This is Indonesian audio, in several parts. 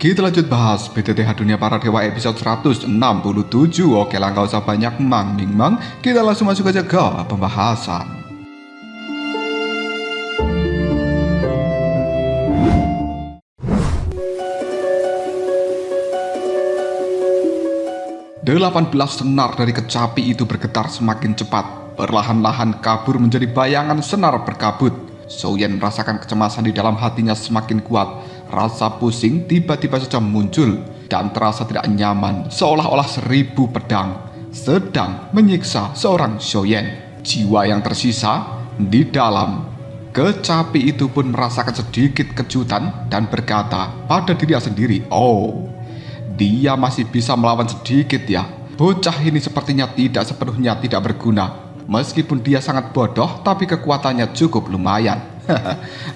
Kita lanjut bahas PTTH Dunia Para Dewa episode 167. Oke lah, gak usah banyak mang. Kita langsung masuk aja ke pembahasan. Delapan belas senar dari kecapi itu bergetar semakin cepat. Perlahan-lahan kabur menjadi bayangan senar berkabut. Souyen merasakan kecemasan di dalam hatinya semakin kuat. Rasa pusing tiba-tiba saja muncul dan terasa tidak nyaman, seolah-olah 1000 pedang sedang menyiksa seorang Souyen. Jiwa yang tersisa di dalam kecapi itu pun merasakan sedikit kejutan dan berkata pada dirinya sendiri, "Oh, dia masih bisa melawan sedikit ya. Bocah ini sepertinya tidak sepenuhnya tidak berguna. Meskipun dia sangat bodoh, tapi kekuatannya cukup lumayan."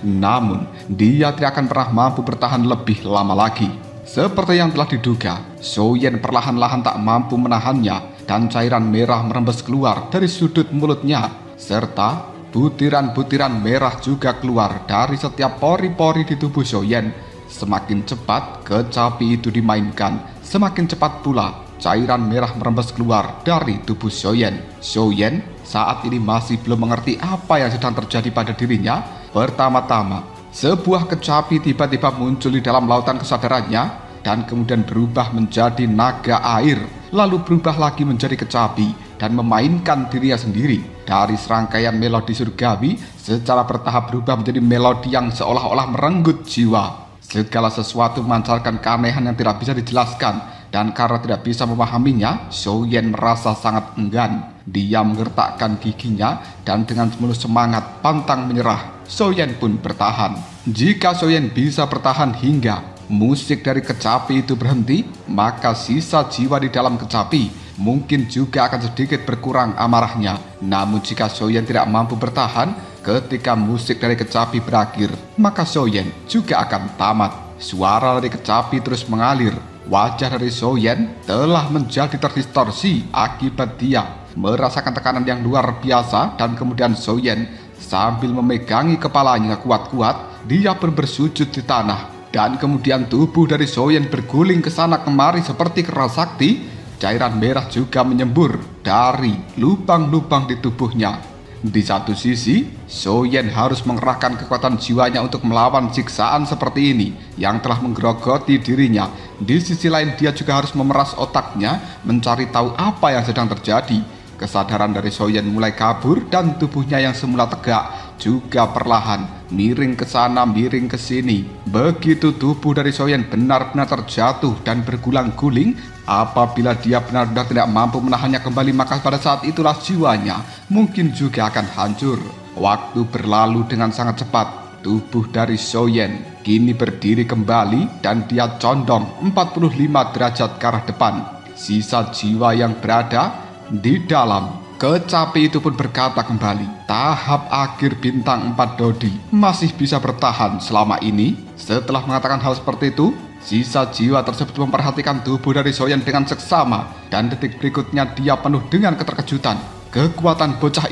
Namun, dia tidak akan pernah mampu bertahan lebih lama lagi. Seperti yang telah diduga, Souyen perlahan-lahan tak mampu menahannya dan cairan merah merembes keluar dari sudut mulutnya, serta butiran-butiran merah juga keluar dari setiap pori-pori di tubuh Souyen. Semakin cepat kecapi itu dimainkan, semakin cepat pula cairan merah merembes keluar dari tubuh Souyen. Souyen saat ini masih belum mengerti apa yang sedang terjadi pada dirinya. Pertama-tama, sebuah kecapi tiba-tiba muncul di dalam lautan kesadarannya dan kemudian berubah menjadi naga air, lalu berubah lagi menjadi kecapi dan memainkan dirinya sendiri. Dari serangkaian melodi surgawi, secara bertahap berubah menjadi melodi yang seolah-olah merenggut jiwa. Segala sesuatu memancarkan keanehan yang tidak bisa dijelaskan. Dan karena tidak bisa memahaminya, Souyen merasa sangat enggan. Dia menggertakkan giginya dan dengan penuh semangat pantang menyerah. Souyen pun bertahan. Jika Souyen bisa bertahan hingga musik dari kecapi itu berhenti, maka sisa jiwa di dalam kecapi mungkin juga akan sedikit berkurang amarahnya. Namun jika Souyen tidak mampu bertahan ketika musik dari kecapi berakhir, maka Souyen juga akan tamat. Suara dari kecapi terus mengalir. Wajah dari Souyen telah menjadi terdistorsi akibat dia merasakan tekanan yang luar biasa, dan kemudian Souyen sambil memegangi kepalanya kuat-kuat, dia pun bersujud di tanah. Dan kemudian tubuh dari Souyen berguling ke sana kemari seperti keras sakti. Cairan merah juga menyembur dari lubang-lubang di tubuhnya. Di satu sisi, Souyen harus mengerahkan kekuatan jiwanya untuk melawan siksaan seperti ini yang telah menggerogoti dirinya. Di sisi lain, dia juga harus memeras otaknya mencari tahu apa yang sedang terjadi. Kesadaran dari Souyen mulai kabur dan tubuhnya yang semula tegak juga perlahan miring ke sana, miring ke sini. Begitu tubuh dari Souyen benar-benar terjatuh dan bergulang-guling, apabila dia benar-benar tidak mampu menahannya kembali, maka pada saat itulah jiwanya mungkin juga akan hancur. Waktu berlalu dengan sangat cepat. Tubuh dari Souyen kini berdiri kembali dan dia condong 45 derajat ke arah depan. Sisa jiwa yang berada di dalam kecapi itu pun berkata kembali, tahap akhir bintang 4 Dodi masih bisa bertahan selama ini. Setelah mengatakan hal seperti itu, sisa jiwa tersebut memperhatikan tubuh dari Souyen dengan seksama, dan detik berikutnya dia penuh dengan keterkejutan. Kekuatan bocah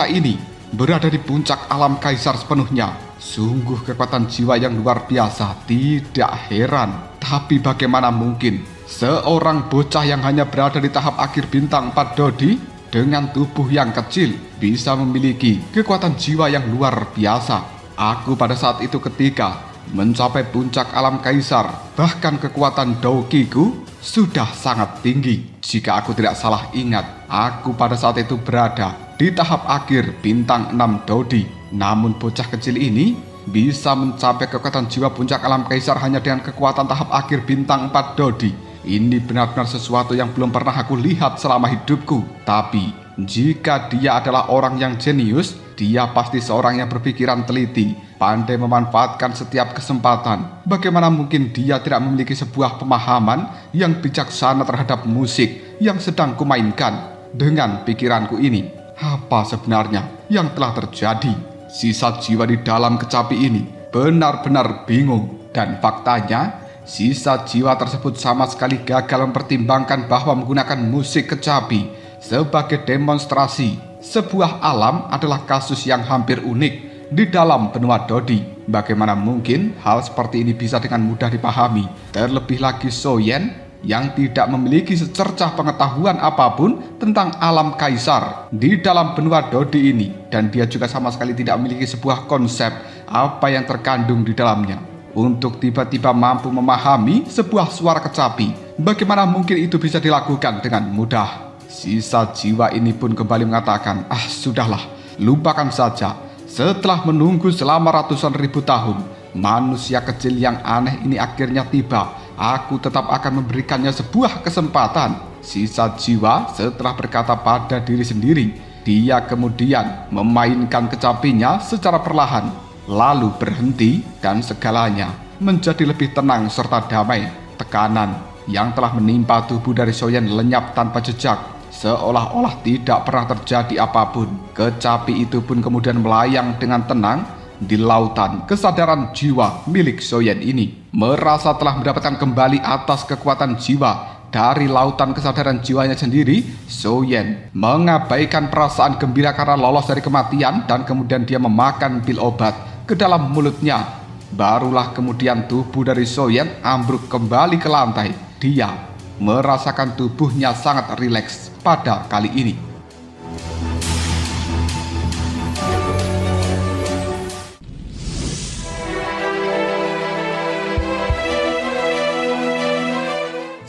ini berada di puncak alam kaisar sepenuhnya. Sungguh kekuatan jiwa yang luar biasa, tidak heran. Tapi bagaimana mungkin seorang bocah yang hanya berada di tahap akhir bintang 4 Dodi dengan tubuh yang kecil bisa memiliki kekuatan jiwa yang luar biasa. Aku pada saat itu ketika mencapai puncak alam kaisar, bahkan kekuatan Doukiku sudah sangat tinggi. Jika aku tidak salah ingat, aku pada saat itu berada di tahap akhir bintang 6 Dodi. Namun bocah kecil ini bisa mencapai kekuatan jiwa puncak alam kaisar hanya dengan kekuatan tahap akhir bintang 4 Dodi. Ini benar-benar sesuatu yang belum pernah aku lihat selama hidupku. Tapi jika dia adalah orang yang jenius, dia pasti seorang yang berpikiran teliti, pandai memanfaatkan setiap kesempatan. Bagaimana mungkin dia tidak memiliki sebuah pemahaman yang bijaksana terhadap musik yang sedang kumainkan? Dengan pikiranku ini, apa sebenarnya yang telah terjadi? Sisa jiwa di dalam kecapi ini benar-benar bingung, dan faktanya sisa jiwa tersebut sama sekali gagal mempertimbangkan bahwa menggunakan musik kecapi sebagai demonstrasi sebuah alam adalah kasus yang hampir unik di dalam benua Dodi. Bagaimana mungkin hal seperti ini bisa dengan mudah dipahami? Terlebih lagi Soyen yang tidak memiliki secercah pengetahuan apapun tentang alam kaisar di dalam benua Dodi ini, dan dia juga sama sekali tidak memiliki sebuah konsep apa yang terkandung di dalamnya untuk tiba-tiba mampu memahami sebuah suara kecapi. Bagaimana mungkin itu bisa dilakukan dengan mudah? Sisa jiwa ini pun kembali mengatakan, sudahlah, lupakan saja. Setelah menunggu selama ratusan ribu tahun, manusia kecil yang aneh ini akhirnya tiba. Aku tetap akan memberikannya sebuah kesempatan. Sisa jiwa setelah berkata pada diri sendiri, dia kemudian memainkan kecapinya secara perlahan, lalu berhenti dan segalanya menjadi lebih tenang serta damai. Tekanan yang telah menimpa tubuh dari Soyen lenyap tanpa jejak, seolah-olah tidak pernah terjadi apapun. Kecapi itu pun kemudian melayang dengan tenang di lautan kesadaran jiwa milik Soyen ini. Merasa telah mendapatkan kembali atas kekuatan jiwa dari lautan kesadaran jiwanya sendiri, Soyen mengabaikan perasaan gembira karena lolos dari kematian dan kemudian dia memakan pil obat ke dalam mulutnya. Barulah kemudian tubuh dari Soyen ambruk kembali ke lantai. Dia merasakan tubuhnya sangat rileks pada kali ini.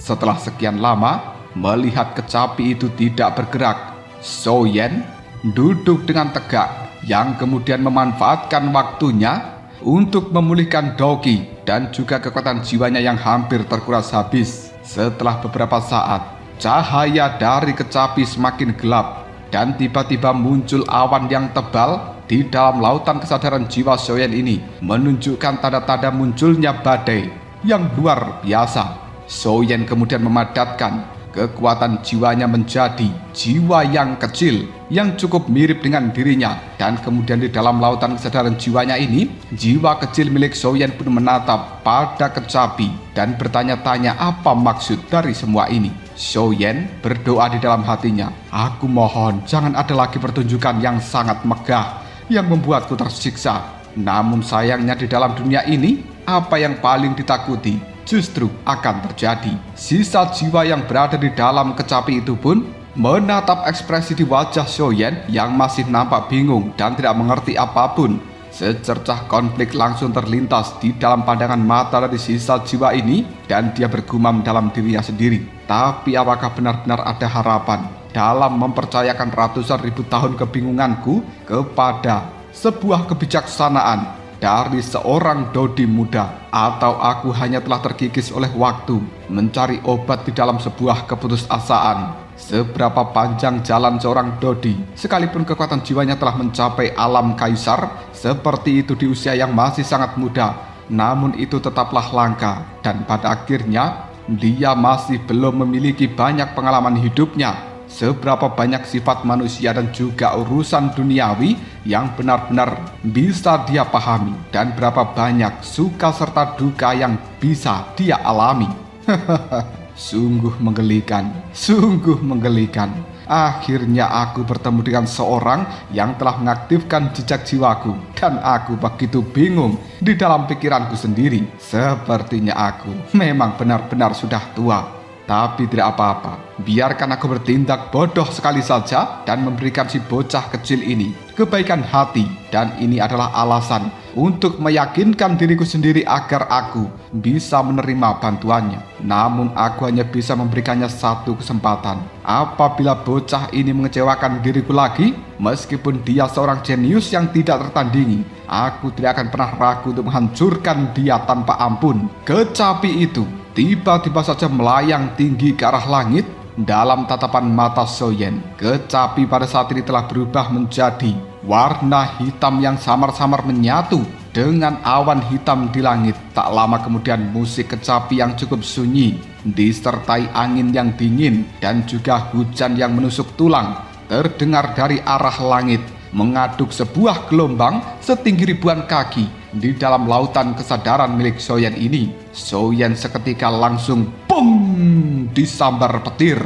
Setelah sekian lama melihat kecapi itu tidak bergerak, Soyen duduk dengan tegak, yang kemudian memanfaatkan waktunya untuk memulihkan Doki dan juga kekuatan jiwanya yang hampir terkuras habis. Setelah beberapa saat, cahaya dari kecapi semakin gelap dan tiba-tiba muncul awan yang tebal di dalam lautan kesadaran jiwa Soyen ini, menunjukkan tanda-tanda munculnya badai yang luar biasa. Soyen kemudian memadatkan kekuatan jiwanya menjadi jiwa yang kecil yang cukup mirip dengan dirinya, dan kemudian di dalam lautan kesadaran jiwanya ini, jiwa kecil milik Soyen pun menatap pada kecapi dan bertanya-tanya apa maksud dari semua ini. Soyen berdoa di dalam hatinya, aku mohon jangan ada lagi pertunjukan yang sangat megah yang membuatku tersiksa. Namun sayangnya di dalam dunia ini, apa yang paling ditakuti justru akan terjadi. Sisa jiwa yang berada di dalam kecapi itu pun menatap ekspresi di wajah Soyen yang masih nampak bingung dan tidak mengerti apapun. Secercah konflik langsung terlintas di dalam pandangan mata dari sisa jiwa ini, dan dia bergumam dalam dirinya sendiri. Tapi apakah benar-benar ada harapan dalam mempercayakan ratusan ribu tahun kebingunganku kepada sebuah kebijaksanaan dari seorang Dodi muda? Atau aku hanya telah terkikis oleh waktu mencari obat di dalam sebuah keputusasaan? Seberapa panjang jalan seorang Dodi, sekalipun kekuatan jiwanya telah mencapai alam kaisar seperti itu di usia yang masih sangat muda, namun itu tetaplah langka, dan pada akhirnya dia masih belum memiliki banyak pengalaman hidupnya. Seberapa banyak sifat manusia dan juga urusan duniawi yang benar-benar bisa dia pahami, dan berapa banyak suka serta duka yang bisa dia alami. Sungguh menggelikan, sungguh menggelikan. Akhirnya aku bertemu dengan seorang yang telah mengaktifkan jejak jiwaku, dan aku begitu bingung di dalam pikiranku sendiri. Sepertinya aku memang benar-benar sudah tua. Tapi tidak apa-apa, biarkan aku bertindak bodoh sekali saja dan memberikan si bocah kecil ini kebaikan hati, dan ini adalah alasan untuk meyakinkan diriku sendiri agar aku bisa menerima bantuannya. Namun aku hanya bisa memberikannya satu kesempatan. Apabila bocah ini mengecewakan diriku lagi, meskipun dia seorang jenius yang tidak tertandingi, aku tidak akan pernah ragu untuk menghancurkan dia tanpa ampun. Kecapi itu tiba-tiba saja melayang tinggi ke arah langit. Dalam tatapan mata Soyen, kecapi pada saat ini telah berubah menjadi warna hitam yang samar-samar menyatu dengan awan hitam di langit. Tak lama kemudian musik kecapi yang cukup sunyi disertai angin yang dingin dan juga hujan yang menusuk tulang terdengar dari arah langit, mengaduk sebuah gelombang setinggi ribuan kaki di dalam lautan kesadaran milik Soyen ini. Soyen seketika langsung disambar petir.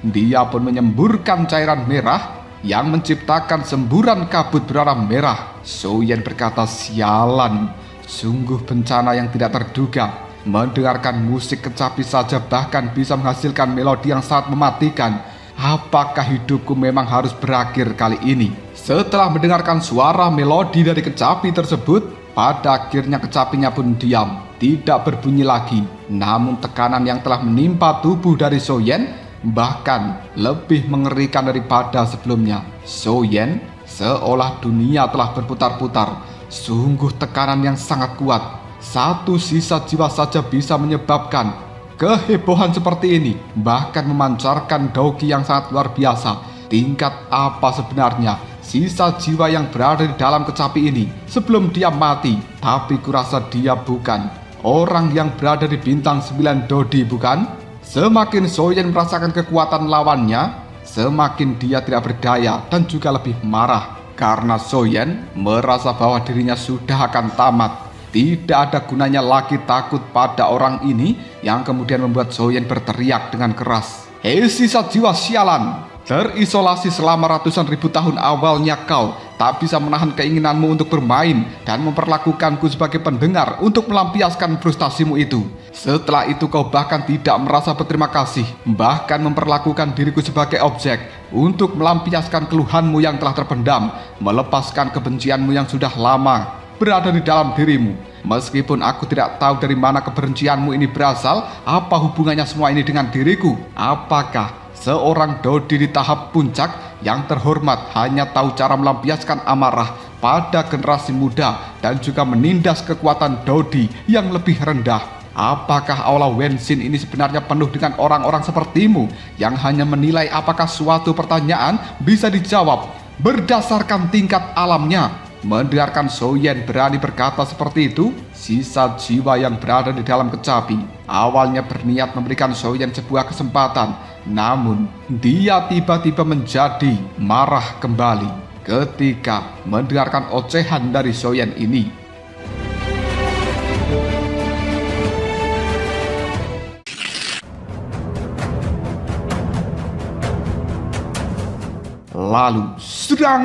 Dia pun menyemburkan cairan merah yang menciptakan semburan kabut berwarna merah. Soyen berkata, sialan, Sungguh bencana yang tidak terduga. Mendengarkan musik kecapi saja bahkan bisa menghasilkan melodi yang sangat mematikan. Apakah hidupku memang harus berakhir kali ini? Setelah mendengarkan suara melodi dari kecapi tersebut, pada akhirnya kecapinya pun diam, tidak berbunyi lagi. Namun tekanan yang telah menimpa tubuh dari Soyen bahkan lebih mengerikan daripada sebelumnya. Soyen seolah dunia telah berputar-putar. Sungguh tekanan yang sangat kuat. Satu sisa jiwa saja bisa menyebabkan kehebohan seperti ini, bahkan memancarkan dauki yang sangat luar biasa. Tingkat apa sebenarnya sisa jiwa yang berada di dalam kecapi ini sebelum dia mati? Tapi kurasa dia bukan orang yang berada di bintang 9 Dodi, bukan? Semakin Soyen merasakan kekuatan lawannya, semakin dia tidak berdaya dan juga lebih marah. Karena Soyen merasa bahwa dirinya sudah akan tamat. Tidak ada gunanya lagi takut pada orang ini yang kemudian membuat Soyen berteriak dengan keras. Hei sisa jiwa sialan, terisolasi selama ratusan ribu tahun awalnya kau tak bisa menahan keinginanmu untuk bermain dan memperlakukanku sebagai pendengar untuk melampiaskan frustasimu itu. Setelah itu kau bahkan tidak merasa berterima kasih, bahkan memperlakukan diriku sebagai objek untuk melampiaskan keluhanmu yang telah terpendam, melepaskan kebencianmu yang sudah lama berada di dalam dirimu. Meskipun aku tidak tahu dari mana kebencianmu ini berasal, apa hubungannya semua ini dengan diriku? Apakah seorang Dodi di tahap puncak yang terhormat hanya tahu cara melampiaskan amarah pada generasi muda dan juga menindas kekuatan Dodi yang lebih rendah? Apakah Aula Wenshin ini sebenarnya penuh dengan orang-orang sepertimu yang hanya menilai apakah suatu pertanyaan bisa dijawab berdasarkan tingkat alamnya? Mendengarkan Soyen berani berkata seperti itu, sisa jiwa yang berada di dalam kecapi awalnya berniat memberikan Soyen sebuah kesempatan. Namun, dia tiba-tiba menjadi marah kembali ketika mendengarkan ocehan dari Soyen ini. Lalu, sedang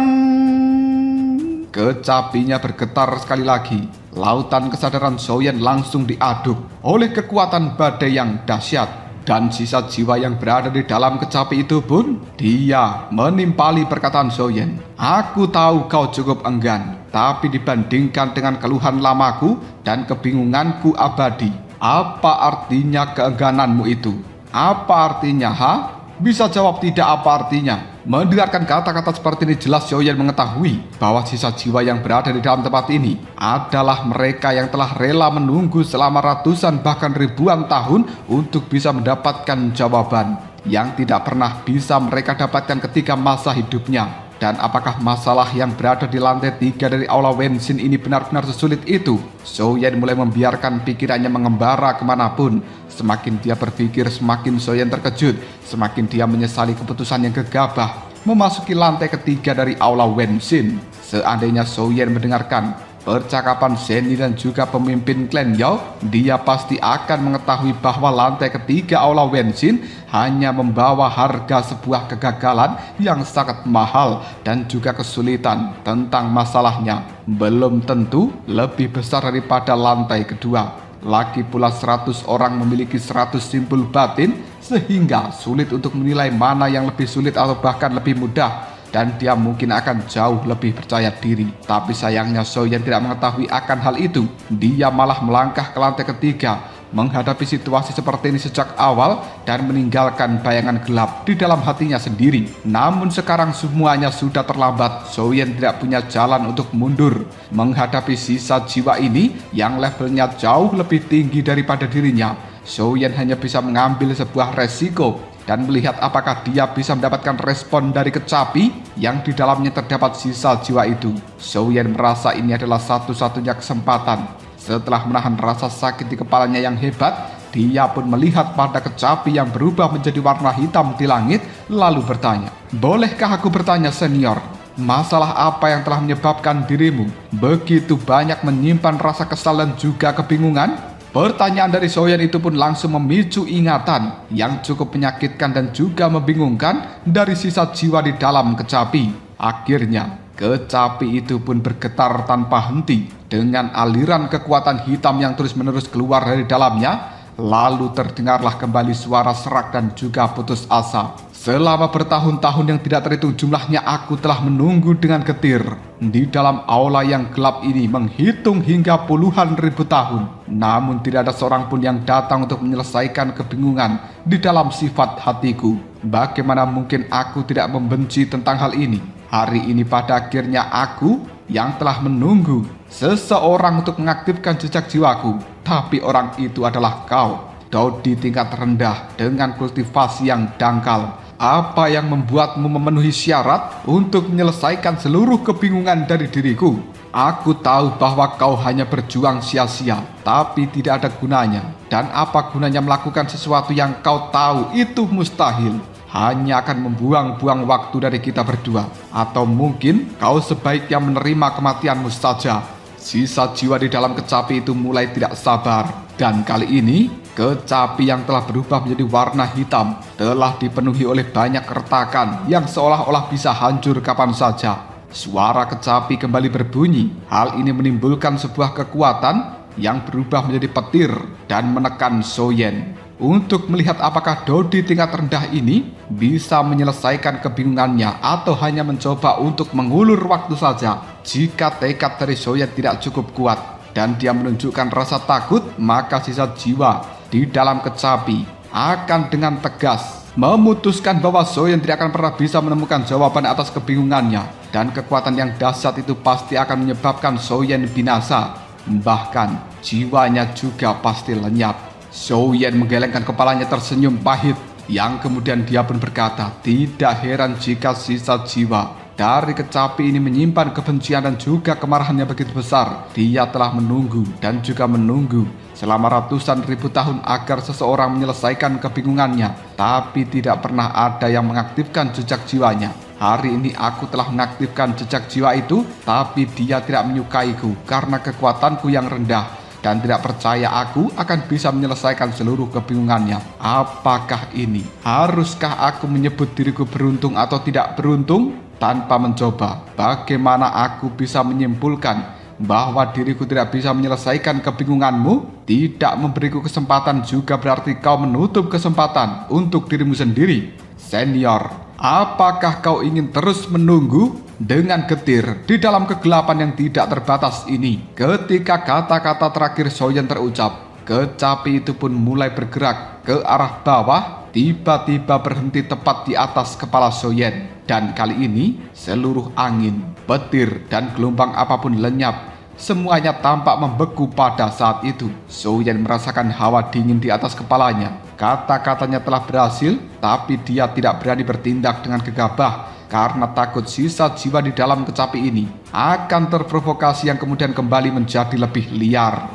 kecapinya bergetar sekali lagi. Lautan kesadaran Soyen langsung diaduk oleh kekuatan badai yang dahsyat. Dan sisa jiwa yang berada di dalam kecapi itu pun, dia menimpali perkataan Soyen. Aku tahu kau cukup enggan, tapi dibandingkan dengan keluhan lamaku dan kebingunganku abadi, apa artinya keenggananmu itu? Apa artinya, ha? Bisa jawab tidak apa artinya? Mendengarkan kata-kata seperti ini jelas Soyen mengetahui bahwa sisa jiwa yang berada di dalam tempat ini adalah mereka yang telah rela menunggu selama ratusan bahkan ribuan tahun untuk bisa mendapatkan jawaban yang tidak pernah bisa mereka dapatkan ketika masa hidupnya. Dan apakah masalah yang berada di lantai 3 dari Aula Wenshin ini benar-benar sesulit itu? Soyen mulai membiarkan pikirannya mengembara kemanapun. Semakin dia berpikir, semakin Soyen terkejut. Semakin dia menyesali keputusan yang gegabah memasuki lantai 3 dari Aula Wenshin. Seandainya Soyen mendengarkan percakapan Zeni dan juga pemimpin klan Yao, dia pasti akan mengetahui bahwa lantai 3 Aula Wenshin hanya membawa harga sebuah kegagalan yang sangat mahal dan juga kesulitan. Tentang masalahnya belum tentu lebih besar daripada lantai kedua. Lagi pula 100 orang memiliki 100 simpul batin, sehingga sulit untuk menilai mana yang lebih sulit atau bahkan lebih mudah. Dan dia mungkin akan jauh lebih percaya diri. Tapi sayangnya Soyen tidak mengetahui akan hal itu. Dia malah melangkah ke lantai 3, menghadapi situasi seperti ini sejak awal dan meninggalkan bayangan gelap di dalam hatinya sendiri. Namun sekarang semuanya sudah terlambat. Soyen tidak punya jalan untuk mundur menghadapi sisa jiwa ini yang levelnya jauh lebih tinggi daripada dirinya. Soyen hanya bisa mengambil sebuah resiko dan melihat apakah dia bisa mendapatkan respon dari kecapi yang di dalamnya terdapat sisa jiwa itu. Soyen merasa ini adalah satu-satunya kesempatan. Setelah menahan rasa sakit di kepalanya yang hebat, dia pun melihat pada kecapi yang berubah menjadi warna hitam di langit, lalu bertanya, "Bolehkah aku bertanya, senior? Masalah apa yang telah menyebabkan dirimu begitu banyak menyimpan rasa kesal dan juga kebingungan?" Pertanyaan dari Soyen itu pun langsung memicu ingatan yang cukup menyakitkan dan juga membingungkan dari sisa jiwa di dalam kecapi. Akhirnya, Kecapi itu pun bergetar tanpa henti dengan aliran kekuatan hitam yang terus-menerus keluar dari dalamnya. Lalu terdengarlah kembali suara serak dan juga putus asa. Selama bertahun-tahun yang tidak terhitung jumlahnya, aku telah menunggu dengan getir di dalam aula yang gelap ini, menghitung hingga puluhan ribu tahun. Namun tidak ada seorang pun yang datang untuk menyelesaikan kebingungan di dalam sifat hatiku. Bagaimana mungkin aku tidak membenci tentang hal ini? Hari ini pada akhirnya aku yang telah menunggu seseorang untuk mengaktifkan jejak jiwaku. Tapi orang itu adalah kau, Dodi tingkat rendah dengan kultivasi yang dangkal. Apa yang membuatmu memenuhi syarat untuk menyelesaikan seluruh kebingungan dari diriku? Aku tahu bahwa kau hanya berjuang sia-sia, tapi tidak ada gunanya. Dan apa gunanya melakukan sesuatu yang kau tahu itu mustahil? Hanya akan membuang-buang waktu dari kita berdua. Atau mungkin kau sebaiknya menerima kematianmu saja. Sisa jiwa di dalam kecapi itu mulai tidak sabar. Dan kali ini, kecapi yang telah berubah menjadi warna hitam telah dipenuhi oleh banyak retakan yang seolah-olah bisa hancur kapan saja. Suara kecapi kembali berbunyi. Hal ini menimbulkan sebuah kekuatan yang berubah menjadi petir dan menekan Soyen. Untuk melihat apakah Dodi tingkat rendah ini bisa menyelesaikan kebingungannya atau hanya mencoba untuk mengulur waktu saja. Jika tekad dari Soyen tidak cukup kuat dan dia menunjukkan rasa takut, maka sisa jiwa di dalam kecapi akan dengan tegas memutuskan bahwa Soyen tidak akan pernah bisa menemukan jawaban atas kebingungannya, dan kekuatan yang dahsyat itu pasti akan menyebabkan Soyen binasa. Bahkan jiwanya juga pasti lenyap. Soyen menggelengkan kepalanya tersenyum pahit, yang kemudian dia pun berkata, tidak heran jika sisa jiwa dari kecapi ini menyimpan kebencian dan juga kemarahannya begitu besar. Dia telah menunggu dan juga menunggu selama ratusan ribu tahun agar seseorang menyelesaikan kebingungannya, tapi tidak pernah ada yang mengaktifkan jejak jiwanya. Hari ini aku telah mengaktifkan jejak jiwa itu, tapi dia tidak menyukaiku karena kekuatanku yang rendah dan tidak percaya aku akan bisa menyelesaikan seluruh kebingungannya. Apakah ini? Haruskah aku menyebut diriku beruntung atau tidak beruntung? Tanpa mencoba, bagaimana aku bisa menyimpulkan bahwa diriku tidak bisa menyelesaikan kebingunganmu? Tidak memberiku kesempatan juga berarti kau menutup kesempatan untuk dirimu sendiri. Senior, apakah kau ingin terus menunggu dengan getir di dalam kegelapan yang tidak terbatas ini? Ketika kata-kata terakhir Soyen terucap, kecapi itu pun mulai bergerak ke arah bawah, tiba-tiba berhenti tepat di atas kepala Soyen. Dan kali ini seluruh angin, petir, dan gelombang apapun lenyap. Semuanya tampak membeku pada saat itu. Soyen merasakan hawa dingin di atas kepalanya. Kata-katanya telah berhasil, tapi dia tidak berani bertindak dengan gegabah karena takut sisa jiwa di dalam kecapi ini akan terprovokasi yang kemudian kembali menjadi lebih liar.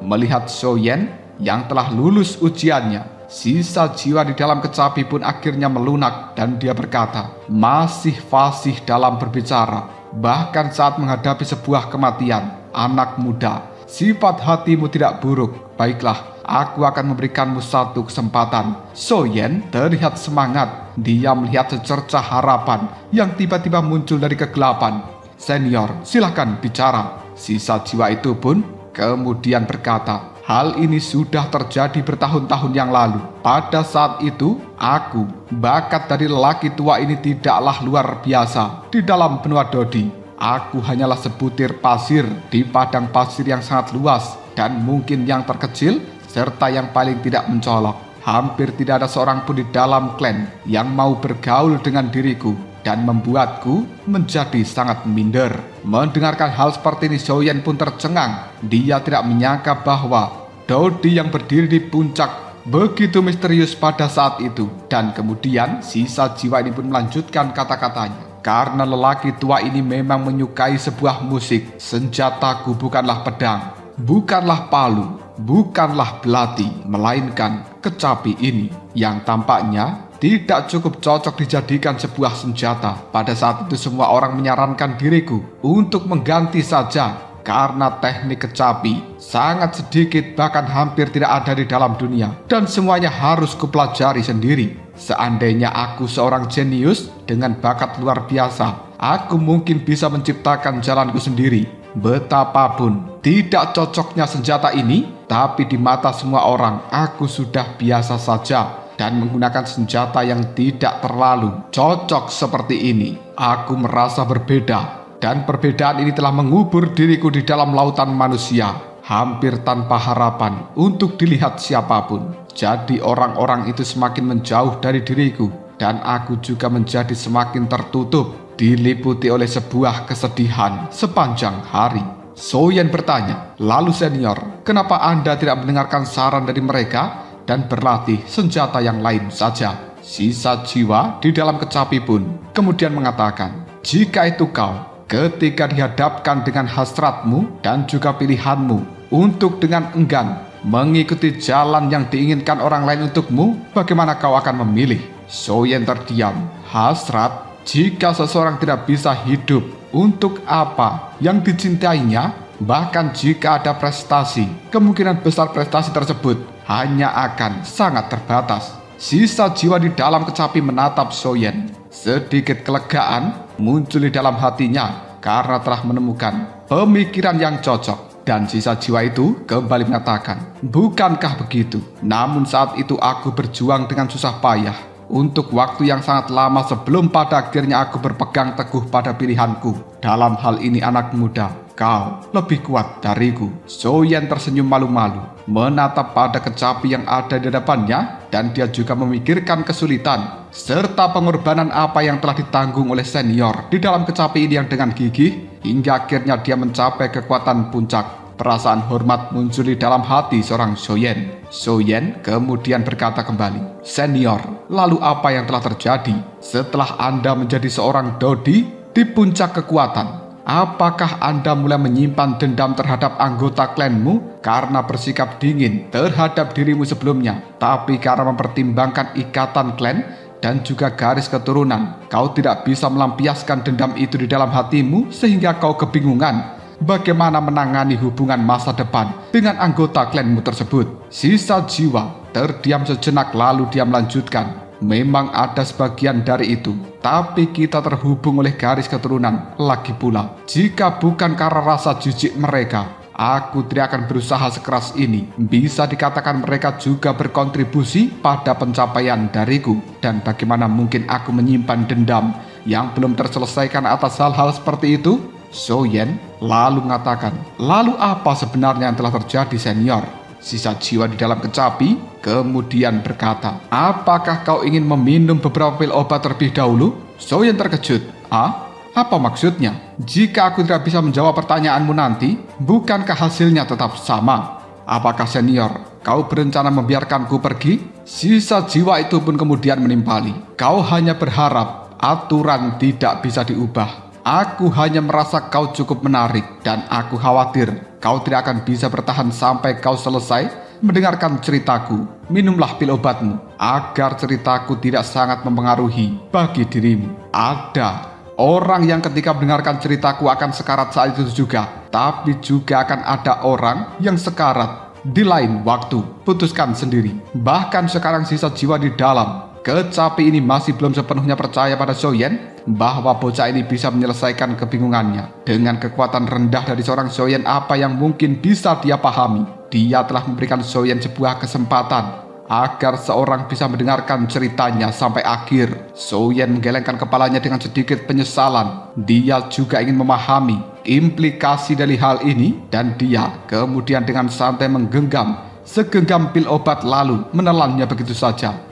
Melihat Soyen yang telah lulus ujiannya, sisa jiwa di dalam kecapi pun akhirnya melunak dan dia berkata, masih fasih dalam berbicara. Bahkan saat menghadapi sebuah kematian, anak muda, sifat hatimu tidak buruk. Baiklah, aku akan memberikanmu satu kesempatan. Soyen terlihat semangat. Dia melihat secercah harapan yang tiba-tiba muncul dari kegelapan. Senior, silakan bicara. Sisa jiwa itu pun kemudian berkata, hal ini sudah terjadi bertahun-tahun yang lalu. Pada saat itu, aku, bakat dari lelaki tua ini tidaklah luar biasa di dalam benua Dodi. Aku hanyalah sebutir pasir di padang pasir yang sangat luas dan mungkin yang terkecil serta yang paling tidak mencolok. Hampir tidak ada seorang pun di dalam klan yang mau bergaul dengan diriku dan membuatku menjadi sangat minder. Mendengarkan hal seperti ini, Soyen pun tercengang. Dia tidak menyangka bahwa Dodi yang berdiri di puncak begitu misterius pada saat itu. Dan kemudian sisa jiwa ini pun melanjutkan kata-katanya. Karena lelaki tua ini memang menyukai sebuah musik. Senjataku bukanlah pedang, bukanlah palu, bukanlah belati, melainkan kecapi ini yang tampaknya tidak cukup cocok dijadikan sebuah senjata. Pada saat itu semua orang menyarankan diriku untuk mengganti saja karena teknik kecapi sangat sedikit bahkan hampir tidak ada di dalam dunia dan semuanya harus kupelajari sendiri. Seandainya aku seorang jenius dengan bakat luar biasa, aku mungkin bisa menciptakan jalanku sendiri. Betapapun tidak cocoknya senjata ini, tapi di mata semua orang aku sudah biasa saja dan menggunakan senjata yang tidak terlalu cocok seperti ini. Aku merasa berbeda. Dan perbedaan ini telah mengubur diriku di dalam lautan manusia, hampir tanpa harapan untuk dilihat siapapun. Jadi orang-orang itu semakin menjauh dari diriku, dan aku juga menjadi semakin tertutup, diliputi oleh sebuah kesedihan sepanjang hari. Soyen bertanya, lalu senior, kenapa Anda tidak mendengarkan saran dari mereka dan berlatih senjata yang lain saja? Sisa jiwa di dalam kecapi pun kemudian mengatakan, jika itu kau, ketika dihadapkan dengan hasratmu dan juga pilihanmu untuk dengan enggan mengikuti jalan yang diinginkan orang lain untukmu, bagaimana kau akan memilih? Soyen terdiam. Hasrat, jika seseorang tidak bisa hidup untuk apa yang dicintainya, bahkan jika ada prestasi, kemungkinan besar prestasi tersebut hanya akan sangat terbatas. Sisa jiwa di dalam kecapi menatap Soyen. Sedikit kelegaan muncul di dalam hatinya karena telah menemukan pemikiran yang cocok. Dan sisa jiwa itu kembali mengatakan, bukankah begitu? Namun saat itu aku berjuang dengan susah payah untuk waktu yang sangat lama sebelum pada akhirnya aku berpegang teguh pada pilihanku. Dalam hal ini anak muda, kau lebih kuat dariku. Soyen tersenyum malu-malu, menatap pada kecapi yang ada di hadapannya, dan dia juga memikirkan kesulitan serta pengorbanan apa yang telah ditanggung oleh senior di dalam kecapi ini yang dengan gigih, hingga akhirnya dia mencapai kekuatan puncak. Perasaan hormat muncul di dalam hati seorang Soyen. Soyen kemudian berkata kembali, senior, lalu apa yang telah terjadi setelah Anda menjadi seorang Dodi di puncak kekuatan? Apakah Anda mulai menyimpan dendam terhadap anggota klanmu karena bersikap dingin terhadap dirimu sebelumnya, tapi karena mempertimbangkan ikatan klan dan juga garis keturunan, kau tidak bisa melampiaskan dendam itu di dalam hatimu sehingga kau kebingungan bagaimana menangani hubungan masa depan dengan anggota klanmu tersebut? Sisa jiwa terdiam sejenak lalu dia melanjutkan, memang ada sebagian dari itu, tapi kita terhubung oleh garis keturunan. Lagi pula, jika bukan karena rasa jijik mereka, aku tidak akan berusaha sekeras ini. Bisa dikatakan mereka juga berkontribusi pada pencapaian dariku. Dan bagaimana mungkin aku menyimpan dendam yang belum terselesaikan atas hal-hal seperti itu? Soyen lalu mengatakan, lalu apa sebenarnya yang telah terjadi senior? Sisa jiwa di dalam kecapi kemudian berkata, apakah kau ingin meminum beberapa pil obat terlebih dahulu? Soyen terkejut. Apa maksudnya? Jika aku tidak bisa menjawab pertanyaanmu nanti, bukankah hasilnya tetap sama? Apakah senior, kau berencana membiarkanku pergi? Sisa jiwa itu pun kemudian menimpali, kau hanya berharap aturan tidak bisa diubah. Aku hanya merasa kau cukup menarik dan aku khawatir kau tidak akan bisa bertahan sampai kau selesai mendengarkan ceritaku. Minumlah pil obatmu agar ceritaku tidak sangat mempengaruhi bagi dirimu. Ada orang yang ketika mendengarkan ceritaku akan sekarat saat itu juga, tapi juga akan ada orang yang sekarat di lain waktu. Putuskan sendiri. Bahkan sekarang sisa jiwa di dalam kecapi ini masih belum sepenuhnya percaya pada Soyen bahwa bocah ini bisa menyelesaikan kebingungannya. Dengan kekuatan rendah dari seorang Soyen, apa yang mungkin bisa dia pahami? Dia telah memberikan Soyen sebuah kesempatan agar seorang bisa mendengarkan ceritanya sampai akhir. Soyen menggelengkan kepalanya dengan sedikit penyesalan. Dia juga ingin memahami implikasi dari hal ini, dan dia kemudian dengan santai menggenggam segenggam pil obat lalu menelannya begitu saja.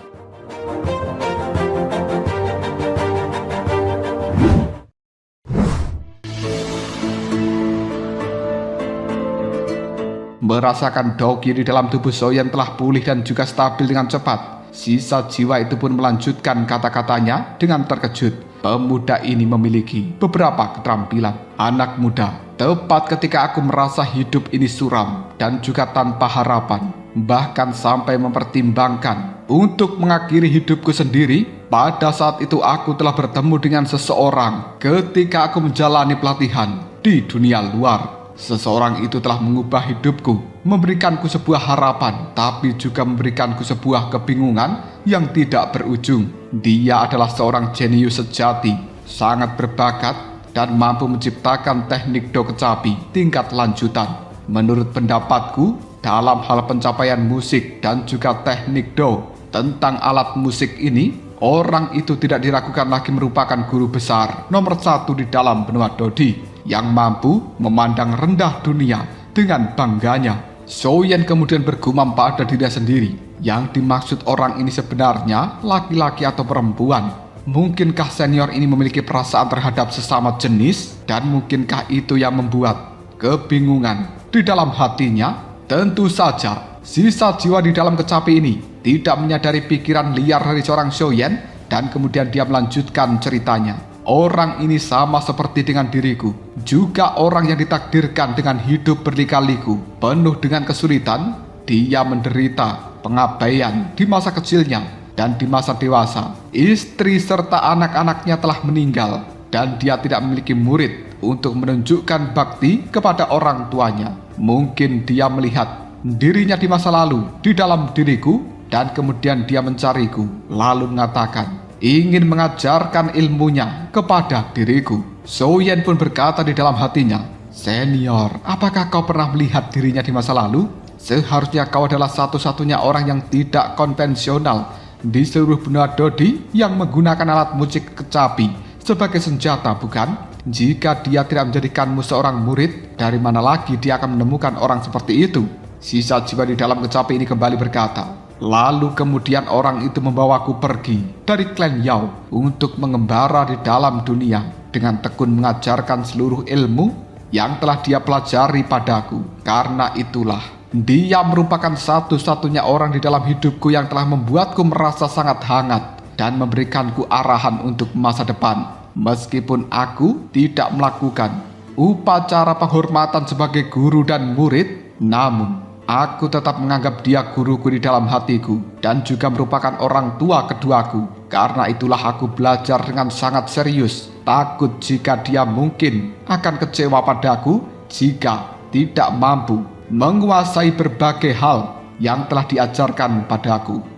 Merasakan Dogi di dalam tubuh Soyen telah pulih dan juga stabil dengan cepat. Sisa jiwa itu pun melanjutkan kata-katanya dengan terkejut. Pemuda ini memiliki beberapa keterampilan. Anak muda, tepat ketika aku merasa hidup ini suram dan juga tanpa harapan, bahkan sampai mempertimbangkan untuk mengakhiri hidupku sendiri, pada saat itu aku telah bertemu dengan seseorang ketika aku menjalani pelatihan di dunia luar. Seseorang itu telah mengubah hidupku, memberikanku sebuah harapan, tapi juga memberikanku sebuah kebingungan yang tidak berujung. Dia adalah seorang jenius sejati, sangat berbakat, dan mampu menciptakan teknik do kecapi tingkat lanjutan. Menurut pendapatku, dalam hal pencapaian musik dan juga teknik do tentang alat musik ini, orang itu tidak diragukan lagi merupakan guru besar nomor 1 di dalam benua Dodi yang mampu memandang rendah dunia dengan bangganya. Soyen kemudian bergumam pada dirinya sendiri, yang dimaksud orang ini sebenarnya laki-laki atau perempuan? Mungkinkah senior ini memiliki perasaan terhadap sesama jenis, dan mungkinkah itu yang membuat kebingungan di dalam hatinya? Tentu saja, sisa jiwa di dalam kecapi ini tidak menyadari pikiran liar dari seorang Soyen, dan kemudian dia melanjutkan ceritanya. Orang ini sama seperti dengan diriku, juga orang yang ditakdirkan dengan hidup berlika-liku, penuh dengan kesulitan. Dia menderita pengabaian di masa kecilnya, dan di masa dewasa, istri serta anak-anaknya telah meninggal, dan dia tidak memiliki murid untuk menunjukkan bakti kepada orang tuanya. Mungkin dia melihat dirinya di masa lalu di dalam diriku, dan kemudian dia mencariku, lalu mengatakan ingin mengajarkan ilmunya kepada diriku. Soyen pun berkata di dalam hatinya, "Senior, apakah kau pernah melihat dirinya di masa lalu? Seharusnya kau adalah satu-satunya orang yang tidak konvensional di seluruh benua Dodi yang menggunakan alat musik kecapi sebagai senjata, bukan? Jika dia tidak menjadikanmu seorang murid, dari mana lagi dia akan menemukan orang seperti itu?" Sisa jiwa di dalam kecapi ini kembali berkata, "Lalu kemudian orang itu membawaku pergi dari klan Yao untuk mengembara di dalam dunia dengan tekun mengajarkan seluruh ilmu yang telah dia pelajari padaku. Karena itulah, dia merupakan satu-satunya orang di dalam hidupku yang telah membuatku merasa sangat hangat dan memberikanku arahan untuk masa depan. Meskipun aku tidak melakukan upacara penghormatan sebagai guru dan murid, namun aku tetap menganggap dia guruku di dalam hatiku dan juga merupakan orang tua keduaku. Karena itulah aku belajar dengan sangat serius, takut jika dia mungkin akan kecewa padaku jika tidak mampu menguasai berbagai hal yang telah diajarkan padaku."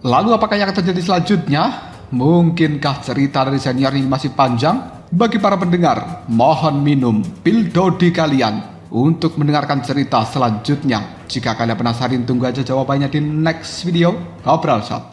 Lalu apakah yang akan terjadi selanjutnya? Mungkinkah cerita dari senior ini masih panjang? Bagi para pendengar, mohon minum pil Dodi kalian untuk mendengarkan cerita selanjutnya. Jika kalian penasaran, tunggu aja jawabannya di next video. Ngobrol Shot.